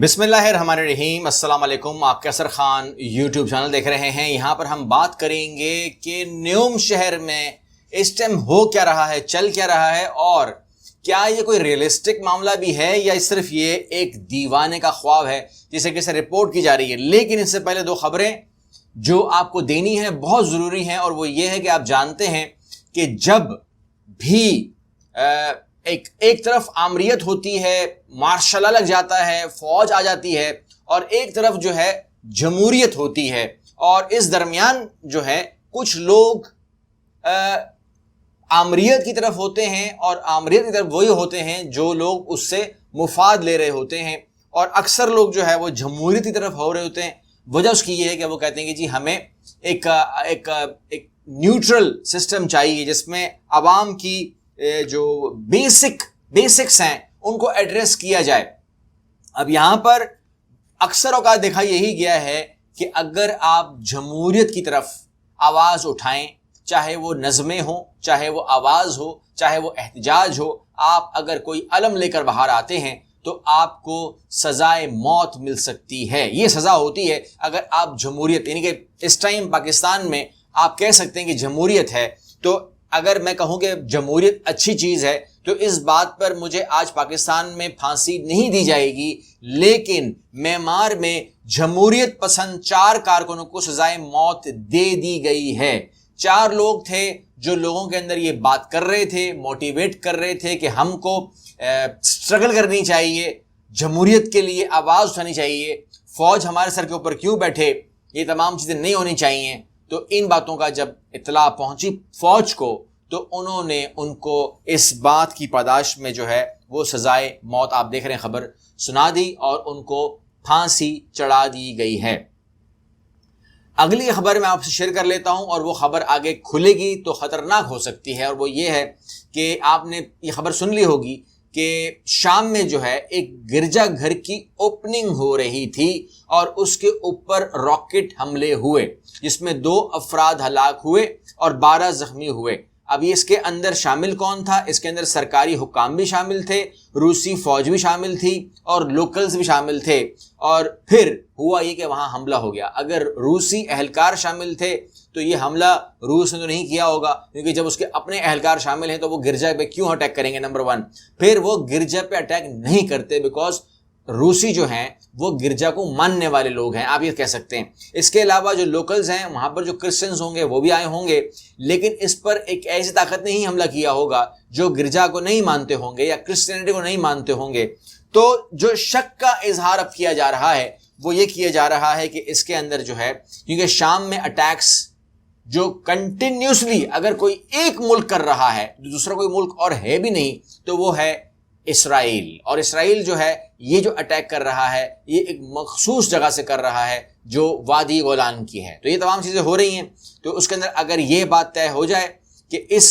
بسم اللہ الرحمن الرحیم۔ السلام علیکم، آپ کیسر خان یوٹیوب چینل دیکھ رہے ہیں۔ یہاں پر ہم بات کریں گے کہ نیوم شہر میں اس ٹائم ہو کیا رہا ہے، چل کیا رہا ہے، اور کیا یہ کوئی ریئلسٹک معاملہ بھی ہے یا صرف یہ ایک دیوانے کا خواب ہے جسے کیسے رپورٹ کی جا رہی ہے۔ لیکن اس سے پہلے دو خبریں جو آپ کو دینی ہیں بہت ضروری ہیں، اور وہ یہ ہے کہ آپ جانتے ہیں کہ جب بھی ایک طرف آمریت ہوتی ہے، مارشل لا لگ جاتا ہے، فوج آ جاتی ہے، اور ایک طرف جو ہے جمہوریت ہوتی ہے، اور اس درمیان جو ہے کچھ لوگ آمریت کی طرف ہوتے ہیں، اور آمریت کی طرف وہی ہوتے ہیں جو لوگ اس سے مفاد لے رہے ہوتے ہیں، اور اکثر لوگ جو ہے وہ جمہوریت کی طرف ہو رہے ہوتے ہیں۔ وجہ اس کی یہ ہے کہ وہ کہتے ہیں کہ جی ہمیں ایک نیوٹرل سسٹم چاہیے جس میں عوام کی جو بیسکس ہیں ان کو ایڈریس کیا جائے۔ اب یہاں پر اکثر اوقات دیکھا یہی گیا ہے کہ اگر آپ جمہوریت کی طرف آواز اٹھائیں، چاہے وہ نظمیں ہوں، چاہے وہ آواز ہو، چاہے وہ احتجاج ہو، آپ اگر کوئی علم لے کر باہر آتے ہیں تو آپ کو سزائے موت مل سکتی ہے۔ یہ سزا ہوتی ہے اگر آپ جمہوریت، یعنی کہ اس ٹائم پاکستان میں آپ کہہ سکتے ہیں کہ جمہوریت ہے، تو اگر میں کہوں کہ جمہوریت اچھی چیز ہے تو اس بات پر مجھے آج پاکستان میں پھانسی نہیں دی جائے گی، لیکن میانمار میں جمہوریت پسند 4 کارکنوں کو سزائے موت دے دی گئی ہے۔ 4 لوگ تھے جو لوگوں کے اندر یہ بات کر رہے تھے، موٹیویٹ کر رہے تھے کہ ہم کو سٹرگل کرنی چاہیے، جمہوریت کے لیے آواز اٹھانی چاہیے، فوج ہمارے سر کے اوپر کیوں بیٹھے، یہ تمام چیزیں نہیں ہونی چاہیے۔ تو ان باتوں کا جب اطلاع پہنچی فوج کو تو انہوں نے ان کو اس بات کی پاداش میں جو ہے وہ سزائے موت، آپ دیکھ رہے ہیں خبر، سنا دی اور ان کو پھانسی چڑھا دی گئی ہے۔ اگلی خبر میں آپ سے شیئر کر لیتا ہوں، اور وہ خبر آگے کھلے گی تو خطرناک ہو سکتی ہے، اور وہ یہ ہے کہ آپ نے یہ خبر سن لی ہوگی کہ شام میں جو ہے ایک گرجا گھر کی اوپننگ ہو رہی تھی اور اس کے اوپر راکٹ حملے ہوئے جس میں 2 افراد ہلاک ہوئے اور 12 زخمی ہوئے۔ اب یہ اس کے اندر شامل کون تھا؟ اس کے اندر سرکاری حکام بھی شامل تھے، روسی فوج بھی شامل تھی، اور لوکلز بھی شامل تھے۔ اور پھر ہوا یہ کہ وہاں حملہ ہو گیا۔ اگر روسی اہلکار شامل تھے تو یہ حملہ روس نے تو نہیں کیا ہوگا، کیونکہ جب اس کے اپنے اہلکار شامل ہیں تو وہ گرجا پہ کیوں اٹیک کریں گے؟ نمبر 1۔ پھر وہ گرجا پہ اٹیک نہیں کرتے بیکاز روسی جو ہیں وہ گرجا کو ماننے والے لوگ ہیں، آپ یہ کہہ سکتے ہیں۔ اس کے علاوہ جو لوکلز ہیں وہاں پر جو کرسچنز ہوں گے وہ بھی آئے ہوں گے، لیکن اس پر ایک ایسی طاقت نے ہی حملہ کیا ہوگا جو گرجا کو نہیں مانتے ہوں گے یا کرسچینٹی کو نہیں مانتے ہوں گے۔ تو جو شک کا اظہار اب کیا جا رہا ہے وہ یہ کیا جا رہا ہے کہ اس کے اندر جو ہے، کیونکہ شام میں اٹیکس جو کنٹینیوسلی اگر کوئی ایک ملک کر رہا ہے، دوسرا کوئی ملک اور ہے بھی نہیں، تو وہ ہے اسرائیل۔ اور اسرائیل جو ہے یہ جو اٹیک کر رہا ہے یہ ایک مخصوص جگہ سے کر رہا ہے جو وادی گولان کی ہے۔ تو یہ تمام چیزیں ہو رہی ہیں، تو اس کے اندر اگر یہ بات طے ہو جائے کہ اس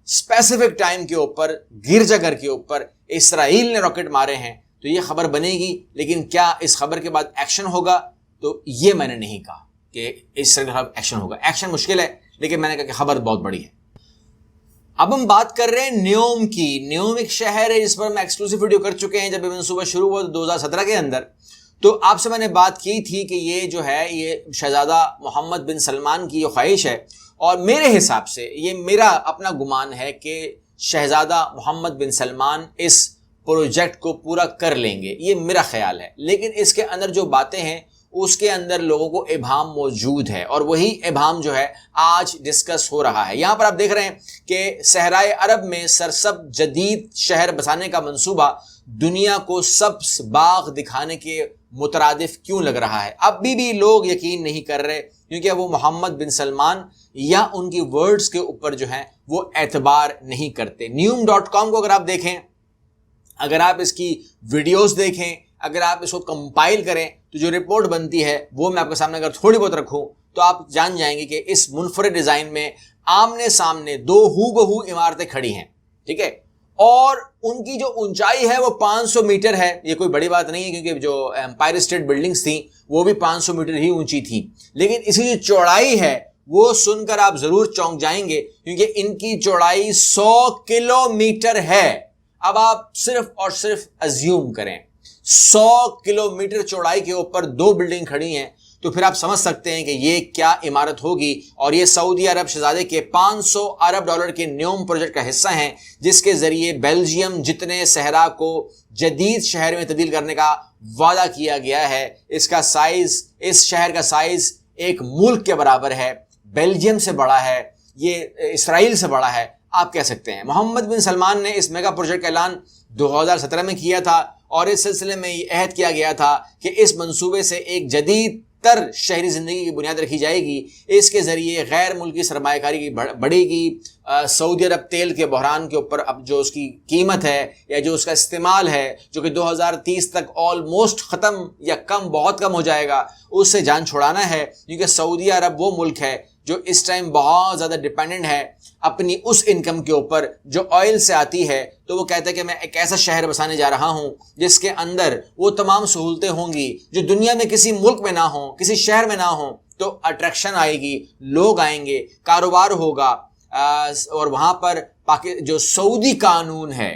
اسپیسیفک ٹائم کے اوپر گرجا گھر کے اوپر اسرائیل نے راکٹ مارے ہیں تو یہ خبر بنے گی، لیکن کیا اس خبر کے بعد ایکشن ہوگا؟ تو یہ میں نے نہیں کہا کہ اس طرح کا ایکشن ہوگا، ایکشن مشکل ہے، لیکن میں نے کہا کہ خبر بہت بڑی ہے۔ اب ہم بات کر رہے ہیں نیوم کی۔ نیوم ایک شہر ہے جس پر میں ایکسکلوسیو ویڈیو کر چکے ہیں جب یہ منصوبہ شروع ہوا 2017 کے اندر۔ تو آپ سے میں نے بات کی تھی کہ یہ جو ہے یہ شہزادہ محمد بن سلمان کی یہ خواہش ہے، اور میرے حساب سے یہ میرا اپنا گمان ہے کہ شہزادہ محمد بن سلمان اس پروجیکٹ کو پورا کر لیں گے، یہ میرا خیال ہے۔ لیکن اس کے اندر جو باتیں ہیں اس کے اندر لوگوں کو ابہام موجود ہے، اور وہی ابہام جو ہے آج ڈسکس ہو رہا ہے۔ یہاں پر آپ دیکھ رہے ہیں کہ صحرائے عرب میں سرسبز جدید شہر بسانے کا منصوبہ دنیا کو سبز باغ دکھانے کے مترادف کیوں لگ رہا ہے؟ اب بھی لوگ یقین نہیں کر رہے، کیونکہ وہ محمد بن سلمان یا ان کی ورڈز کے اوپر جو ہیں وہ اعتبار نہیں کرتے۔ neum.com کو اگر آپ دیکھیں، اگر آپ اس کی ویڈیوز دیکھیں، اگر آپ اس کو کمپائل کریں تو جو رپورٹ بنتی ہے وہ میں آپ کے سامنے اگر تھوڑی بہت رکھوں تو آپ جان جائیں گے کہ اس منفرد ڈیزائن میں آمنے سامنے 2 ہو بہو عمارتیں کھڑی ہیں، ٹھیک ہے، اور ان کی جو اونچائی ہے وہ 500 میٹر ہے۔ یہ کوئی بڑی بات نہیں ہے، کیونکہ جو امپائر اسٹیٹ بلڈنگز تھیں وہ بھی 500 میٹر ہی اونچی تھیں، لیکن اسی جو چوڑائی ہے وہ سن کر آپ ضرور چونک جائیں گے، کیونکہ ان کی چوڑائی 100 کلومیٹر ہے۔ اب آپ صرف اور صرف ازیوم کریں 100 کلومیٹر چوڑائی کے اوپر 2 بلڈنگ کھڑی ہیں، تو پھر آپ سمجھ سکتے ہیں کہ یہ کیا عمارت ہوگی. اور یہ سعودی عرب شہزادے کے $500 ارب کے نیوم پروجیکٹ کا حصہ ہیں، جس کے ذریعے بیلجیم جتنے صحرا کو جدید شہر میں تبدیل کرنے کا وعدہ کیا گیا ہے، اس شہر کا سائز ایک ملک کے برابر ہے، بیلجیم سے بڑا ہے، یہ اسرائیل سے بڑا ہے. آپ کہہ سکتے ہیں محمد بن سلمان نے اس میگا پروجیکٹ کا اعلان 2017 میں کیا تھا، اور اس سلسلے میں یہ عہد کیا گیا تھا کہ اس منصوبے سے ایک جدید تر شہری زندگی کی بنیاد رکھی جائے گی. اس کے ذریعے غیر ملکی سرمایہ کاری کی بڑھے گی. سعودی عرب تیل کے بحران کے اوپر اب جو اس کی قیمت ہے یا جو اس کا استعمال ہے، جو کہ 2030 تک آلموسٹ ختم یا بہت کم ہو جائے گا، اس سے جان چھڑانا ہے. کیونکہ سعودی عرب وہ ملک ہے جو اس ٹائم بہت زیادہ ڈیپینڈنٹ ہے اپنی اس انکم کے اوپر جو آئل سے آتی ہے. تو وہ کہتا ہے کہ میں ایک ایسا شہر بسانے جا رہا ہوں جس کے اندر وہ تمام سہولتیں ہوں گی جو دنیا میں کسی ملک میں نہ ہوں، کسی شہر میں نہ ہوں. تو اٹریکشن آئے گی، لوگ آئیں گے، کاروبار ہوگا، اور وہاں پر جو سعودی قانون ہے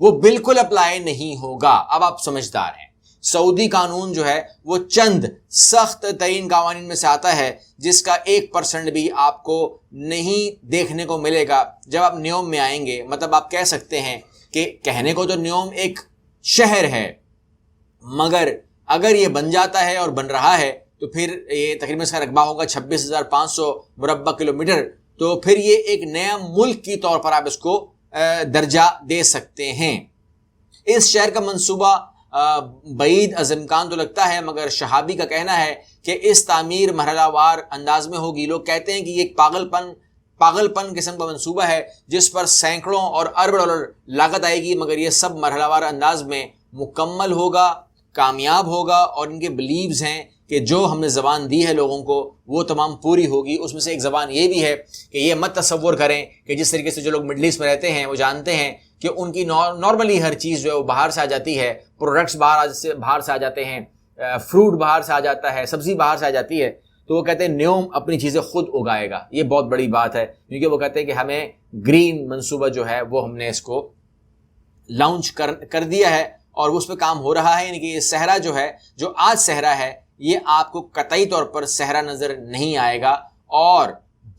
وہ بالکل اپلائی نہیں ہوگا. اب آپ سمجھدار ہیں، سعودی قانون جو ہے وہ چند سخت ترین قوانین میں سے آتا ہے جس کا 1% بھی آپ کو نہیں دیکھنے کو ملے گا جب آپ نیوم میں آئیں گے. مطلب آپ کہہ سکتے ہیں کہ کہنے کو تو نیوم ایک شہر ہے، مگر اگر یہ بن جاتا ہے اور بن رہا ہے تو پھر یہ تقریباً اس کا رقبہ ہوگا 26,500 مربع کلومیٹر. تو پھر یہ ایک نیا ملک کی طور پر آپ اس کو درجہ دے سکتے ہیں. اس شہر کا منصوبہ بعید از امکان تو لگتا ہے، مگر شہابی کا کہنا ہے کہ اس تعمیر مرحلہ وار انداز میں ہوگی. لوگ کہتے ہیں کہ یہ ایک پاگل پن قسم کا منصوبہ ہے جس پر سینکڑوں اور ارب ڈالر لاگت آئے گی، مگر یہ سب مرحلہ وار انداز میں مکمل ہوگا، کامیاب ہوگا. اور ان کے بلیوز ہیں کہ جو ہم نے زبان دی ہے لوگوں کو وہ تمام پوری ہوگی. اس میں سے ایک زبان یہ بھی ہے کہ یہ مت تصور کریں کہ جس طریقے سے جو لوگ مڈل ایسٹ میں رہتے ہیں وہ جانتے ہیں کہ ان کی نارملی ہر چیز جو ہے وہ باہر سے آ جاتی ہے، پروڈکٹس باہر سے آ جاتے ہیں، فروٹ باہر سے آ جاتا ہے، سبزی باہر سے آ جاتی ہے. تو وہ کہتے ہیں نیوم اپنی چیزیں خود اگائے گا. یہ بہت بڑی بات ہے، کیونکہ وہ کہتے ہیں کہ ہمیں گرین منصوبہ جو ہے وہ ہم نے اس کو لانچ کر دیا ہے اور اس پہ کام ہو رہا ہے. یعنی کہ یہ صحرا جو ہے، جو آج صحرا ہے، یہ آپ کو قطعی طور پر صحرا نظر نہیں آئے گا. اور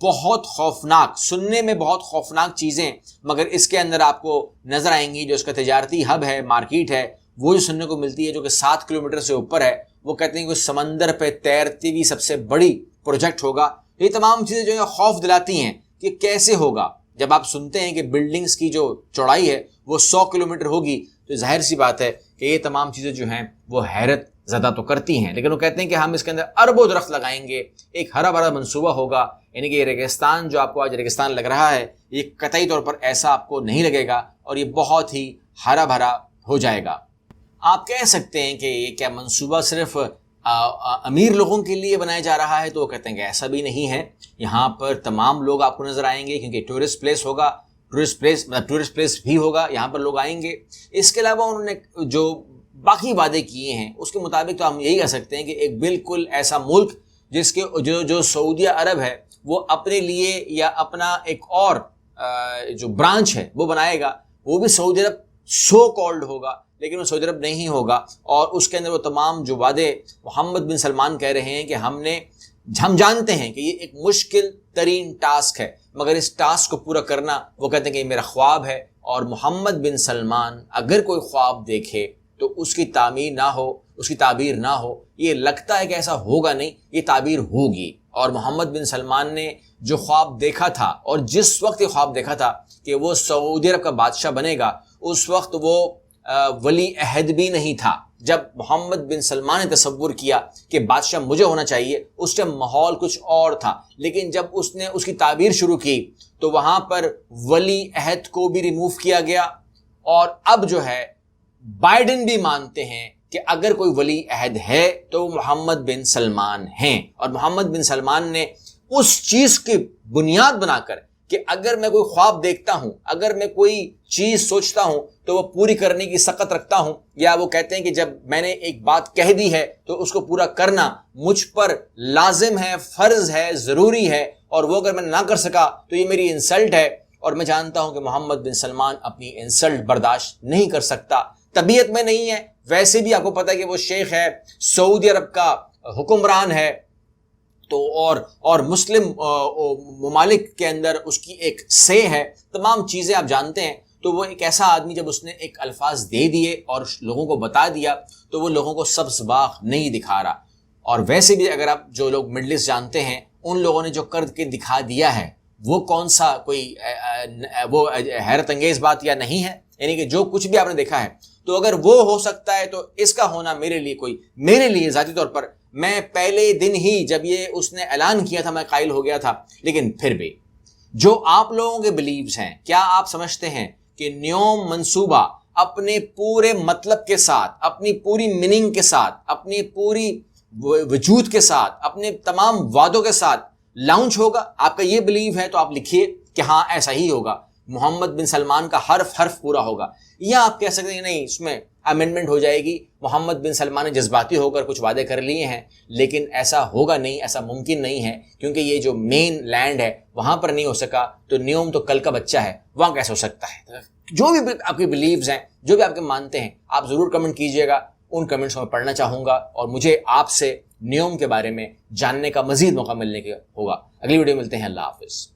بہت خوفناک، سننے میں بہت خوفناک چیزیں مگر اس کے اندر آپ کو نظر آئیں گی. جو اس کا تجارتی ہب ہے، مارکیٹ ہے، وہ جو سننے کو ملتی ہے جو کہ 7 کلومیٹر سے اوپر ہے. وہ کہتے ہیں کہ سمندر پہ تیرتی ہوئی سب سے بڑی پروجیکٹ ہوگا. یہ تمام چیزیں جو ہے خوف دلاتی ہیں کہ کیسے ہوگا. جب آپ سنتے ہیں کہ بلڈنگز کی جو چوڑائی ہے وہ 100 کلومیٹر ہوگی تو ظاہر سی بات ہے کہ یہ تمام چیزیں جو ہیں وہ حیرت زدہ تو کرتی ہیں. لیکن وہ کہتے ہیں کہ ہم اس کے اندر اربوں درخت لگائیں گے، ایک ہرا بھرا منصوبہ ہوگا. یعنی کہ یہ ریگستان جو آپ کو آج ریگستان لگ رہا ہے، یہ قطعی طور پر ایسا آپ کو نہیں لگے گا اور یہ بہت ہی ہرا بھرا ہو جائے گا. آپ کہہ سکتے ہیں کہ یہ کیا منصوبہ صرف امیر لوگوں کے لیے بنایا جا رہا ہے؟ تو وہ کہتے ہیں کہ ایسا بھی نہیں ہے. یہاں پر تمام لوگ آپ کو نظر آئیں گے کیونکہ ٹورسٹ پلیس ہوگا. ٹورسٹ پلیس بھی ہوگا، یہاں پر لوگ آئیں گے. اس کے علاوہ انہوں نے جو باقی وعدے کیے ہیں اس کے مطابق تو ہم یہی کہہ سکتے ہیں کہ ایک بالکل ایسا ملک جس کے جو سعودیہ عرب ہے وہ اپنے لیے یا اپنا ایک اور جو برانچ ہے وہ بنائے گا. وہ بھی سعودی عرب سو کالڈ ہوگا لیکن وہ سعودی عرب نہیں ہوگا. اور اس کے اندر وہ تمام جو وعدے محمد بن سلمان کہہ رہے ہیں کہ ہم جانتے ہیں کہ یہ ایک مشکل ترین ٹاسک ہے، مگر اس ٹاسک کو پورا کرنا وہ کہتے ہیں کہ یہ میرا خواب ہے. اور محمد بن سلمان اگر کوئی خواب دیکھے تو اس کی تعمیر نہ ہو، اس کی تعبیر نہ ہو. یہ لگتا ہے کہ ایسا ہوگا نہیں، یہ تعبیر ہوگی. اور محمد بن سلمان نے جو خواب دیکھا تھا اور جس وقت یہ خواب دیکھا تھا کہ وہ سعودی عرب کا بادشاہ بنے گا، اس وقت وہ ولی عہد بھی نہیں تھا. جب محمد بن سلمان نے تصور کیا کہ بادشاہ مجھے ہونا چاہیے، اس ٹائم ماحول کچھ اور تھا. لیکن جب اس نے اس کی تعبیر شروع کی تو وہاں پر ولی عہد کو بھی ریموو کیا گیا. اور اب جو ہے بائیڈن بھی مانتے ہیں کہ اگر کوئی ولی عہد ہے تو محمد بن سلمان ہیں. اور محمد بن سلمان نے اس چیز کی بنیاد بنا کر کہ اگر میں کوئی خواب دیکھتا ہوں، اگر میں کوئی چیز سوچتا ہوں تو وہ پوری کرنے کی سخت رکھتا ہوں. یا وہ کہتے ہیں کہ جب میں نے ایک بات کہہ دی ہے تو اس کو پورا کرنا مجھ پر لازم ہے، فرض ہے، ضروری ہے. اور وہ اگر میں نہ کر سکا تو یہ میری انسلٹ ہے. اور میں جانتا ہوں کہ محمد بن سلمان اپنی انسلٹ برداشت نہیں کر سکتا. طبیعت میں نہیں ہے، ویسے بھی آپ کو پتا ہے کہ وہ شیخ ہے, سعودی عرب کا حکمران ہے, تو اور مسلم ممالک کے اندر اس کی ایک سے ہے, تمام چیزیں آپ جانتے ہیں. تو وہ ایک ایسا آدمی جب اس نے ایک الفاظ دے دیے اور لوگوں کو بتا دیا تو وہ لوگوں کو سبز باغ نہیں دکھا رہا. اور ویسے بھی اگر آپ جو لوگ مڈل ایسٹ جانتے ہیں, ان لوگوں نے جو کر کے دکھا دیا ہے وہ کون سا کوئی وہ حیرت انگیز بات یا نہیں ہے, یعنی کہ جو کچھ بھی آپ نے دیکھا ہے, تو اگر وہ ہو سکتا ہے تو اس کا ہونا میرے لیے ذاتی طور پر, میں پہلے دن ہی جب یہ اس نے اعلان کیا تھا میں قائل ہو گیا تھا. لیکن پھر بھی جو آپ لوگوں کے بلیوز ہیں, کیا آپ سمجھتے ہیں کہ نیوم منصوبہ اپنے پورے مطلب کے ساتھ, اپنی پوری میننگ کے ساتھ, اپنی پوری وجود کے ساتھ, اپنے تمام وعدوں کے ساتھ لانچ ہوگا؟ آپ کا یہ بلیو ہے تو آپ لکھیے کہ ہاں ایسا ہی ہوگا, محمد بن سلمان کا حرف پورا ہوگا. یا آپ کہہ سکتے ہیں نہیں, اس میں امینڈمنٹ ہو جائے گی, محمد بن سلمان نے جذباتی ہو کر کچھ وعدے کر لیے ہیں, لیکن ایسا ہوگا نہیں, ایسا ممکن نہیں ہے, کیونکہ یہ جو مین لینڈ ہے وہاں پر نہیں ہو سکا, تو نیوم تو کل کا بچہ ہے, وہاں کیسے ہو سکتا ہے؟ جو بھی آپ کے بلیوز ہیں, جو بھی آپ کے مانتے ہیں, آپ ضرور کمنٹ کیجئے گا, ان کمنٹس کو میں پڑھنا چاہوں گا, اور مجھے آپ سے نیوم کے بارے میں جاننے کا مزید موقع ملنے کے ہوگا. اگلی ویڈیو ملتے ہیں, اللہ حافظ.